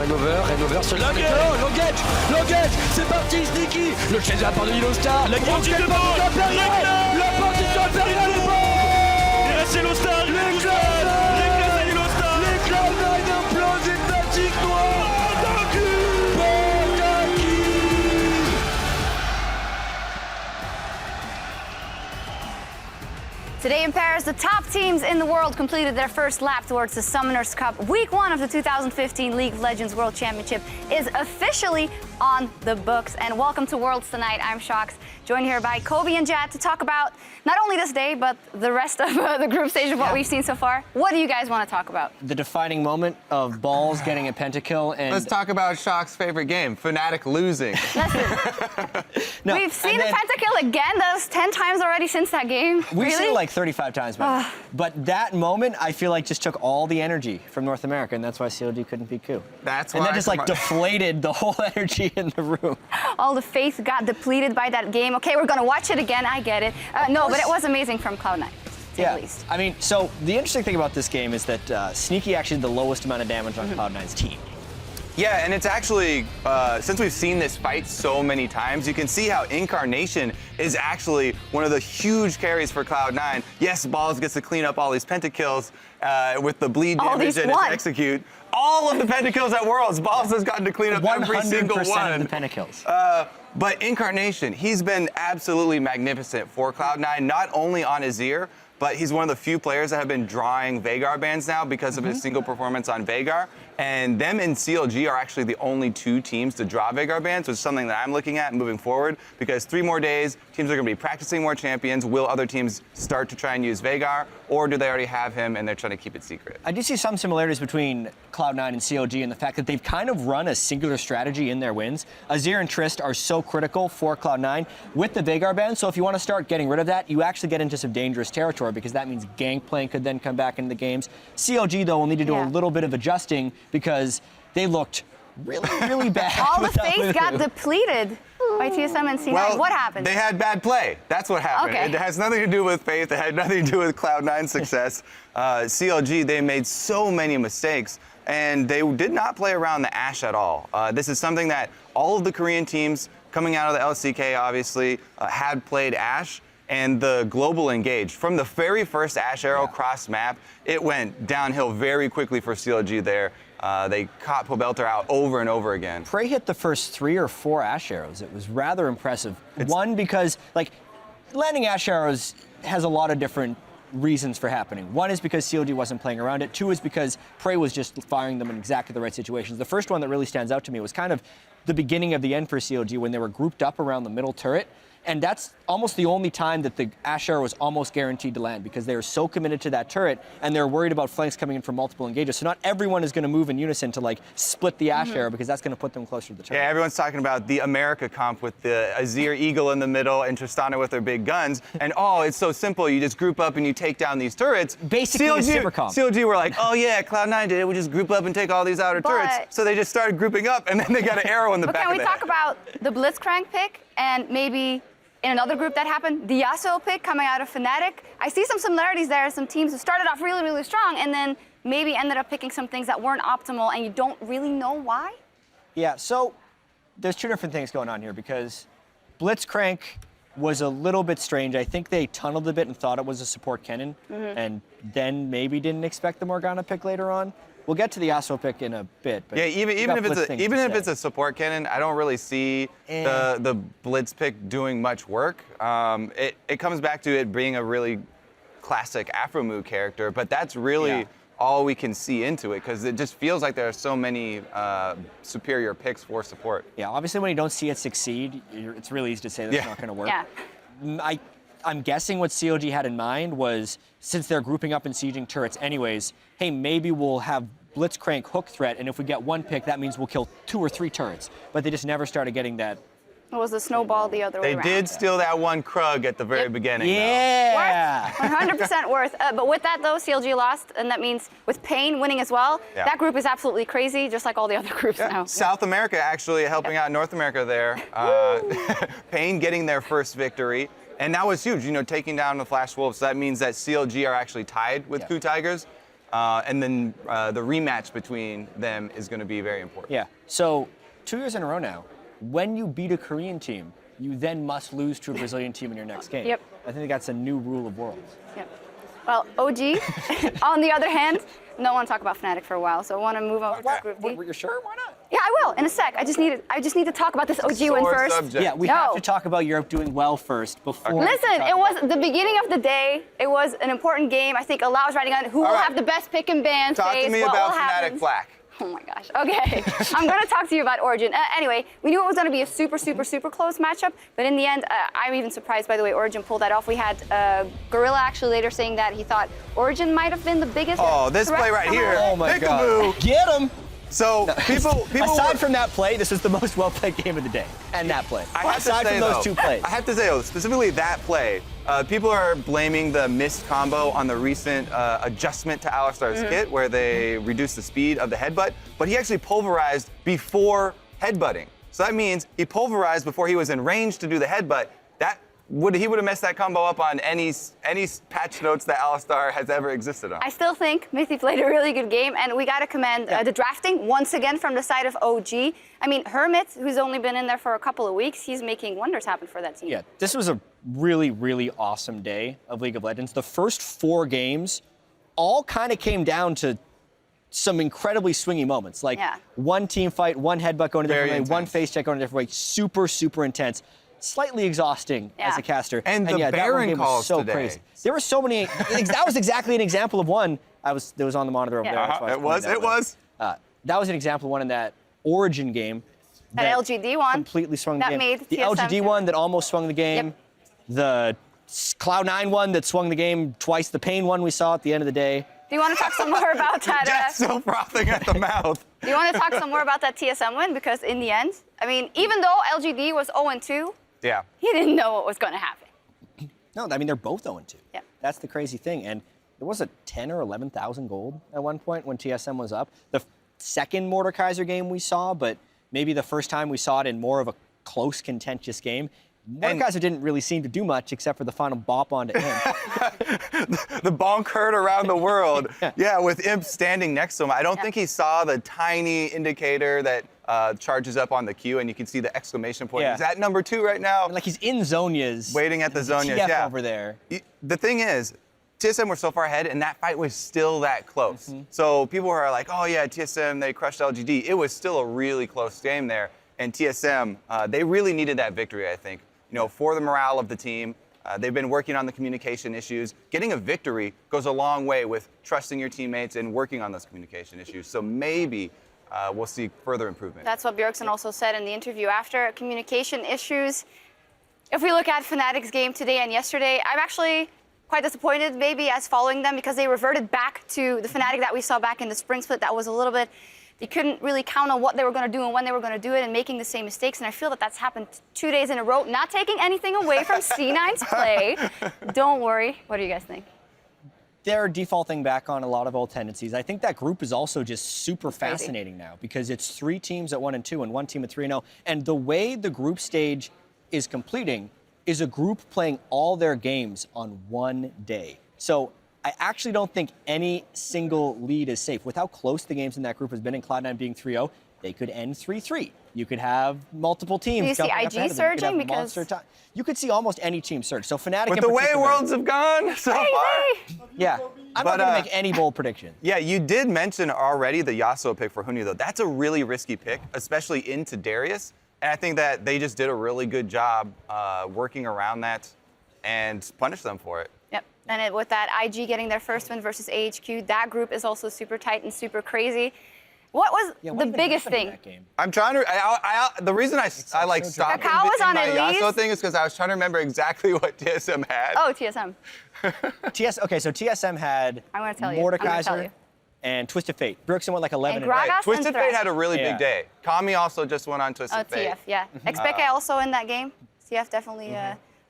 Renover sur le Loguet, c'est parti, Sneaky. Le chase de la part de Yellowstar. La guillotine de bord. La partition impériale est bonne. Il reste Yellowstar. Les Cloud9 implosent une bâtisse noire. Today in Paris, the top teams in the world completed their first lap towards the Summoners Cup. Week 1 of the 2015 League of Legends World Championship is officially on the books. And welcome to Worlds Tonight. I'm Sjokz, joined here by Kobe and Jatt to talk about not only this day, but the rest of the group stage of what we've seen so far. What do you guys want to talk about? The defining moment of Balls getting a pentakill and... Let's talk about Sjokz's favorite game, Fnatic losing. Listen, we've seen a pentakill again. That was 10 times already since that game. We've seen it like 35 times, man. But that moment, I feel like just took all the energy from North America, and that's why CLG couldn't beat Coup. That's why. And that just like deflated the whole energy in the room. All the faith got depleted by that game. Okay, we're gonna watch it again. I get it. No, but it was amazing from Cloud9. Yeah, at least. I mean, so the interesting thing about this game is that Sneaky actually did the lowest amount of damage on Cloud9's team. Yeah, and it's actually, since we've seen this fight so many times, you can see how Incarnation is actually one of the huge carries for Cloud9. Yes, Balls gets to clean up all these pentakills with the bleed damage and its execute. All of the pentakills at Worlds, Balls has gotten to clean up every single one. 100% of the pentakills. But Incarnation, he's been absolutely magnificent for Cloud9, not only on Azir, but he's one of the few players that have been drawing Veigar bans now because of his single performance on Veigar. And them and CLG are actually the only two teams to draw Veigar bans, which is something that I'm looking at moving forward, because 3 more days, teams are going to be practicing more champions. Will other teams start to try and use Veigar, or do they already have him and they're trying to keep it secret? I do see some similarities between Cloud9 and CLG in the fact that they've kind of run a singular strategy in their wins. Azir and Trist are so critical for Cloud9 with the Veigar ban, so if you want to start getting rid of that, you actually get into some dangerous territory, because that means Gangplank could then come back into the games. CLG, though, will need to do a little bit of adjusting because they looked really, really bad. All the faith got depleted by TSM and C9. Well, what happened? They had bad play. That's what happened. Okay. It has nothing to do with faith. It had nothing to do with Cloud9's success. CLG, they made so many mistakes, and they did not play around the Ashe at all. This is something that all of the Korean teams coming out of the LCK, obviously, had played Ashe. And the global engage, from the very first Ashe Arrow cross map, it went downhill very quickly for CLG there. They caught Pobelter out over and over again. Prey hit the first 3 or 4 Ashe Arrows. It was rather impressive. One, because like landing Ashe Arrows has a lot of different reasons for happening. One is because CLG wasn't playing around it. 2 is because Prey was just firing them in exactly the right situations. The first one that really stands out to me was kind of the beginning of the end for CLG when they were grouped up around the middle turret. And that's almost the only time that the Ashe Arrow was almost guaranteed to land, because they are so committed to that turret and they're worried about flanks coming in from multiple engages. So not everyone is going to move in unison to like split the Ashe Arrow, because that's going to put them closer to the turret. Yeah, everyone's talking about the America comp with the Azir Eagle in the middle and Tristana with their big guns. And oh, it's so simple. You just group up and you take down these turrets. Basically a super comp. CLG were like, oh yeah, Cloud9 did it. We just group up and take all these outer turrets. So they just started grouping up, and then they got an arrow in the back of the head. Can we talk about the Blitzcrank pick, and maybe in another group that happened, the Yasuo pick coming out of Fnatic? I see some similarities there. Some teams who started off really, really strong and then maybe ended up picking some things that weren't optimal, and you don't really know why? Yeah, so there's 2 different things going on here, because Blitzcrank was a little bit strange. I think they tunneled a bit and thought it was a support Kennen, and then maybe didn't expect the Morgana pick later on. We'll get to the Yasuo pick in a bit. But yeah, even if it's a support Kennen, I don't really see the Blitz pick doing much work. It comes back to it being a really classic Afromu character, but that's really all we can see into it, because it just feels like there are so many superior picks for support. Yeah, obviously when you don't see it succeed, it's really easy to say that's not going to work. Yeah. I'm guessing what CLG had in mind was, since they're grouping up and sieging turrets anyways, hey, maybe we'll have Blitzcrank hook threat, and if we get 1 pick, that means we'll kill 2 or 3 turrets. But they just never started getting that. It was the snowball the other way around. They did steal that 1 Krug at the very beginning. Yeah. Worth. 100% worth. But with that, though, CLG lost, and that means with Pain winning as well, that group is absolutely crazy, just like all the other groups now. South America actually helping out North America there. Pain getting their first victory. And that was huge, you know, taking down the Flash Wolves. So that means that CLG are actually tied with Coup Tigers. and then the rematch between them is going to be very important. Yeah. So 2 years in a row now, when you beat a Korean team, you then must lose to a Brazilian team in your next game. Yep. I think that's a new rule of Worlds. Yep. Well, OG, on the other hand, no one talk about Fnatic for a while, so I want to move on to Group D. Were you sure? Why not? Yeah, I will in a sec. I just need to talk about this OG win Sore first. subject. Yeah, we have to talk about Europe doing well first before. Listen, it was the beginning of the day. It was an important game. I think Allow is riding on who will right. have the best pick and ban Talk phase. to me what about will Fnatic happen. Black. Oh my gosh. Okay. I'm going to talk to you about Origin. Anyway, we knew it was going to be a super close matchup, but in the end, I'm even surprised by the way Origin pulled that off. We had Gorilla actually later saying that he thought Origin might have been the biggest. Oh, this threat play right coming here. out. Oh my Peekaboo. God. Get him! So people Aside from that play, this was the most well-played game of the day. And that play. I have Aside to say, from those though, two plays. I have to say, specifically that play, people are blaming the missed combo on the recent adjustment to Alistar's kit, where they reduced the speed of the headbutt, but he actually pulverized before headbutting. So that means he pulverized before he was in range to do the headbutt. He would have messed that combo up on any patch notes that Alistar has ever existed on. I still think Mithy played a really good game, and we got to commend the drafting once again from the side of OG. I mean, Hermit, who's only been in there for a couple of weeks, he's making wonders happen for that team. Yeah, this was a really awesome day of League of Legends. The first 4 games all kind of came down to some incredibly swingy moments. Like one team fight, one headbutt going a different way, one face check going a different way. Super intense. Slightly exhausting as a caster. And the that one Baron game calls was so today. crazy. There were so many. That was exactly an example of one. That was on the monitor over there. That's why I It was. pointing that way. That was an example of one in that Origin game. That LGD one. Completely swung the that game. made The TSM LGD one that almost swung the game. Yep. The Cloud9 one that swung the game twice. The Pain one we saw at the end of the day. Do you want to talk some more about that? Jatt's still frothing at the mouth. Do you want to talk some more about that TSM win? Because in the end, I mean, even though LGD was 0-2, Yeah. he didn't know what was going to happen. No, I mean, they're both 0-2. Yeah. That's the crazy thing. And there was a 10 or 11,000 gold at one point when TSM was up. The second Mordekaiser game we saw, but maybe the first time we saw it in more of a close, contentious game. Mordekaiser didn't really seem to do much except for the final bop onto him. The bonk heard around the world. Yeah, with Imp standing next to him. I don't think he saw the tiny indicator that charges up on the queue, and you can see the exclamation point. Yeah. He's at number 2 right now. Like he's in Zonia's. Waiting at the Zonia's, TF yeah. over there. The thing is, TSM were so far ahead, and that fight was still that close. So people are like, oh yeah, TSM, they crushed LGD. It was still a really close game there. And TSM, they really needed that victory, I think, for the morale of the team. They've been working on the communication issues. Getting a victory goes a long way with trusting your teammates and working on those communication issues. So maybe we'll see further improvement. That's what Bjergsen also said in the interview after communication issues. If we look at Fnatic's game today and yesterday, I'm actually quite disappointed maybe as following them because they reverted back to the Fnatic that we saw back in the spring split. That was a little bit, they couldn't really count on what they were going to do and when they were going to do it and making the same mistakes. And I feel that that's happened 2 days in a row. Not taking anything away from C9's play. Don't worry. What do you guys think? They're defaulting back on a lot of old tendencies. I think that group is also just super fascinating now because it's 3 teams at 1-2 and 1 team at 3-0. And the way the group stage is completing is a group playing all their games on one day. So I actually don't think any single lead is safe. With how close the games in that group has been, in Cloud9 being 3-0, they could end 3-3. You could have multiple teams. Do you see jumping up IG ahead of them. You could surging? have Because monster you could see almost any team surge. So Fnatic With in the way particular- Worlds have gone so far. Yeah, I'm not But, going to make any bold prediction. Yeah, you did mention already the Yasuo pick for Huni, though. That's a really risky pick, especially into Darius. And I think that they just did a really good job working around that and punished them for it. Yep. And with that, IG getting their first win versus AHQ, that group is also super tight and super crazy. What was Yeah, what the even biggest happened in thing? that game? I'm trying to. The reason I like so stopped Kakao was on my Elise. Yasuo thing is because I was trying to remember exactly what TSM had. Oh, TSM. Okay, so TSM had I'm gonna tell you. I'm gonna tell Mordekaiser you. and Twisted Fate. Bjergsen went like 11 And and Gragas? Twisted and Fate Thresh. had a really Yeah. big day. Kami also just went on Twisted Oh, Fate. TF, yeah. Expeke also in that game. TF definitely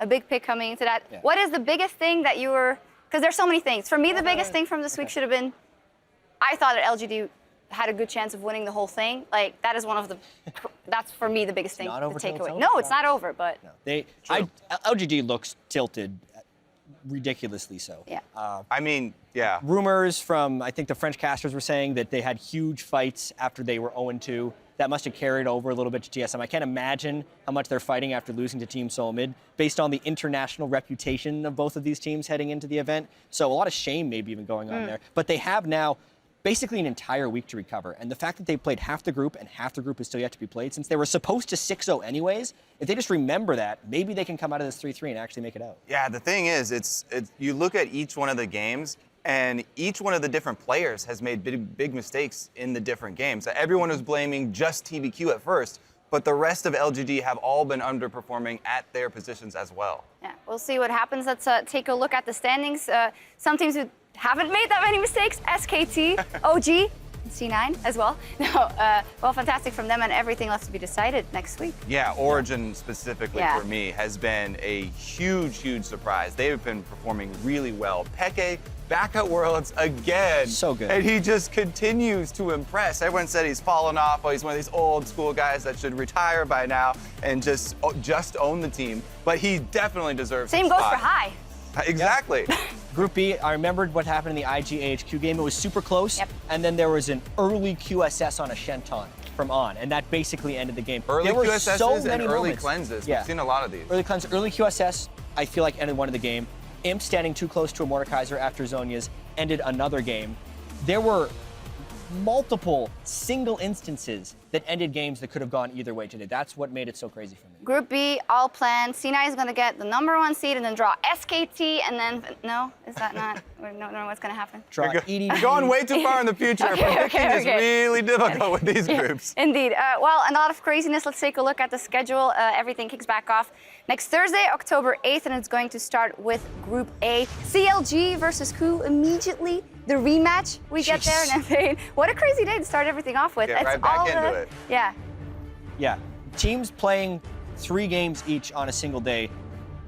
a big pick coming into that. Yeah. What is the biggest thing that you were, because there's so many things. For me, the biggest thing from this week should have been, I thought that LGD had a good chance of winning the whole thing. Like, that is one of the, that's for me the biggest thing not to over till take it's away. over, No, it's Scott. not over, but LGD looks tilted ridiculously so. Yeah. I mean, yeah. Rumors from, I think the French casters were saying that they had huge fights after they were 0-2. That must have carried over a little bit to TSM. I can't imagine how much they're fighting after losing to Team Seoul Mid, based on the international reputation of both of these teams heading into the event. So a lot of shame maybe even going on there. But they have now basically an entire week to recover. And the fact that they played half the group and half the group is still yet to be played, since they were supposed to 6-0 anyways, if they just remember that, maybe they can come out of this 3-3 and actually make it out. Yeah, the thing is, you look at each one of the games, and each one of the different players has made big mistakes in the different games. Everyone was blaming just TBQ at first, but the rest of LGD have all been underperforming at their positions as well. Yeah, we'll see what happens. Let's take a look at the standings. Some teams who haven't made that many mistakes, SKT, OG, C9 as well. No, well, fantastic from them, and everything left to be decided next week. Yeah, Origin specifically for me has been a huge surprise. They've been performing really well. Peke back at Worlds again. So good. And he just continues to impress. Everyone said he's fallen off. Oh, he's one of these old school guys that should retire by now and just own the team. But he definitely deserves Same a goes spot. for High. Exactly. Group B, I remembered what happened in the IG-AHQ game. It was super close, and then there was an early QSS on a Shenton from On, and that basically ended the game. Early there were QSSs so and many early moments. cleanses. Yeah. We've seen a lot of these. Early QSS, I feel like ended one of the game. Imp standing too close to a Mordekaiser after Zhonya's ended another game. There were multiple single instances that ended games that could have gone either way today. That's what made it so crazy for me. Group B, all planned. C9 is going to get the #1 seed and then draw SKT, and then, no, is that not? We don't know what's going to happen. Draw EDG. You're going way too far in the future. Predicting is really difficult with these groups. Indeed. Well, a lot of craziness. Let's take a look at the schedule. Everything kicks back off next Thursday, October 8th, and it's going to start with Group A. CLG versus KOO immediately. The rematch we get there, and everything. What a crazy day to start everything off with. Get right back into it. Yeah. Yeah, teams playing 3 games each on a single day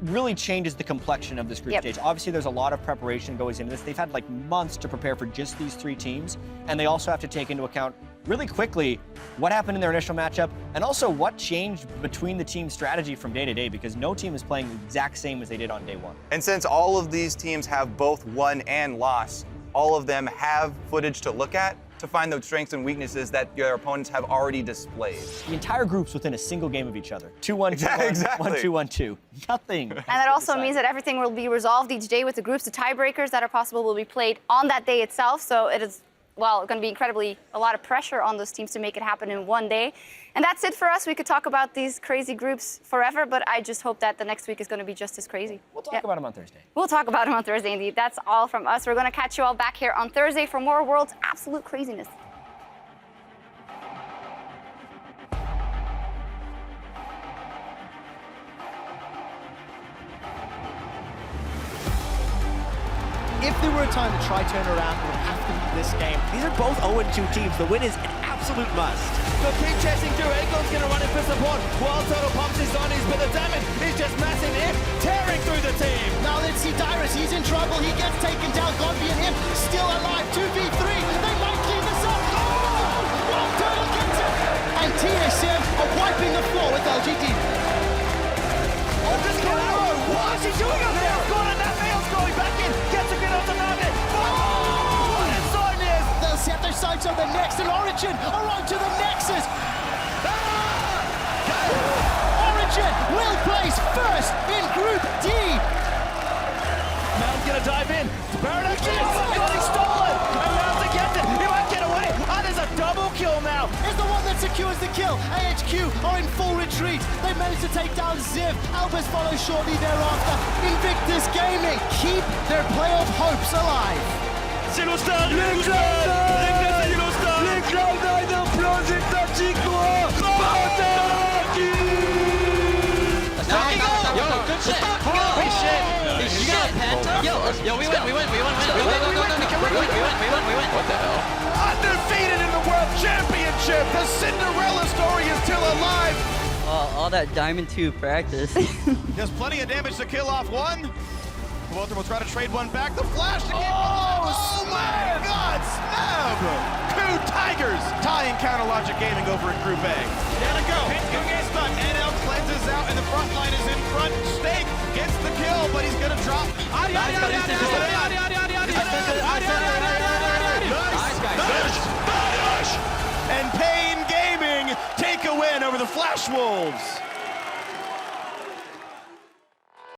really changes the complexion of this group stage. Obviously, there's a lot of preparation goes into this. They've had like months to prepare for just these 3 teams, and they also have to take into account really quickly what happened in their initial matchup, and also what changed between the team's strategy from day to day, because no team is playing the exact same as they did on day 1. And since all of these teams have both won and lost, all of them have footage to look at to find those strengths and weaknesses that your opponents have already displayed. The entire group's within a single game of each other. 2-1, 2-1, Exactly. 1-2, 1-2. Nothing. And that also means that everything will be resolved each day with the groups. The tiebreakers that are possible will be played on that day itself. So it is, well, going to be a lot of pressure on those teams to make it happen in one day. And that's it for us. We could talk about these crazy groups forever, but I just hope that the next week is going to be just as crazy. We'll talk about them on Thursday. We'll talk about them on Thursday, indeed. That's all from us. We're going to catch you all back here on Thursday for more World's absolute craziness. If there were a time to try turn around, it would have to be this game. These are both 0-2 teams. The win is an absolute must. They'll keep chasing through. Eagle's going to run in for support. Wild Turtle pumps his on, but the damage is just massive. Imp tearing through the team. Now let's see Dyrus. He's in trouble. He gets taken down. Godby and him still alive. 2v3. They might clean this up. Oh! Wild Turtle gets it. And TSM are wiping the floor with LGD. Oh, just get out. What is he doing up there? Gone, that nail's going back in. Gets a bit on the target. Oh, what a sign is. They'll set their sights on the next, and Origin are on to the Nexus. Origin will place first in Group D. Mal's going to dive in. Paradox is getting stolen. And Mal's against it. He might get away. And there's a double kill now. Is the one that secures the kill. AHQ are in full retreat. They managed to take down Ziv. Albus follows shortly thereafter. Invictus Gaming keep their playoff hopes alive. C'est le stade. Les Cloud9 implosent tactiquement. Yo, good shit. Holy shit. You got Penta? Yo, we win. We win. What the hell? Undefeated in the World Championship. The Cinderella story is still alive. All that Diamond 2 practice. There's plenty of damage to kill off one. Walter will try to trade one back. The flash to keep oh my God! Snap! KOO Tigers tying Counter Logic Gaming over in Group A. There to go. Pinsko gets stuck. NL cleanses out, and the front line is in front. Stake gets the kill. kill, but he's gonna drop. And Pain Gaming take a win over the Flash Wolves.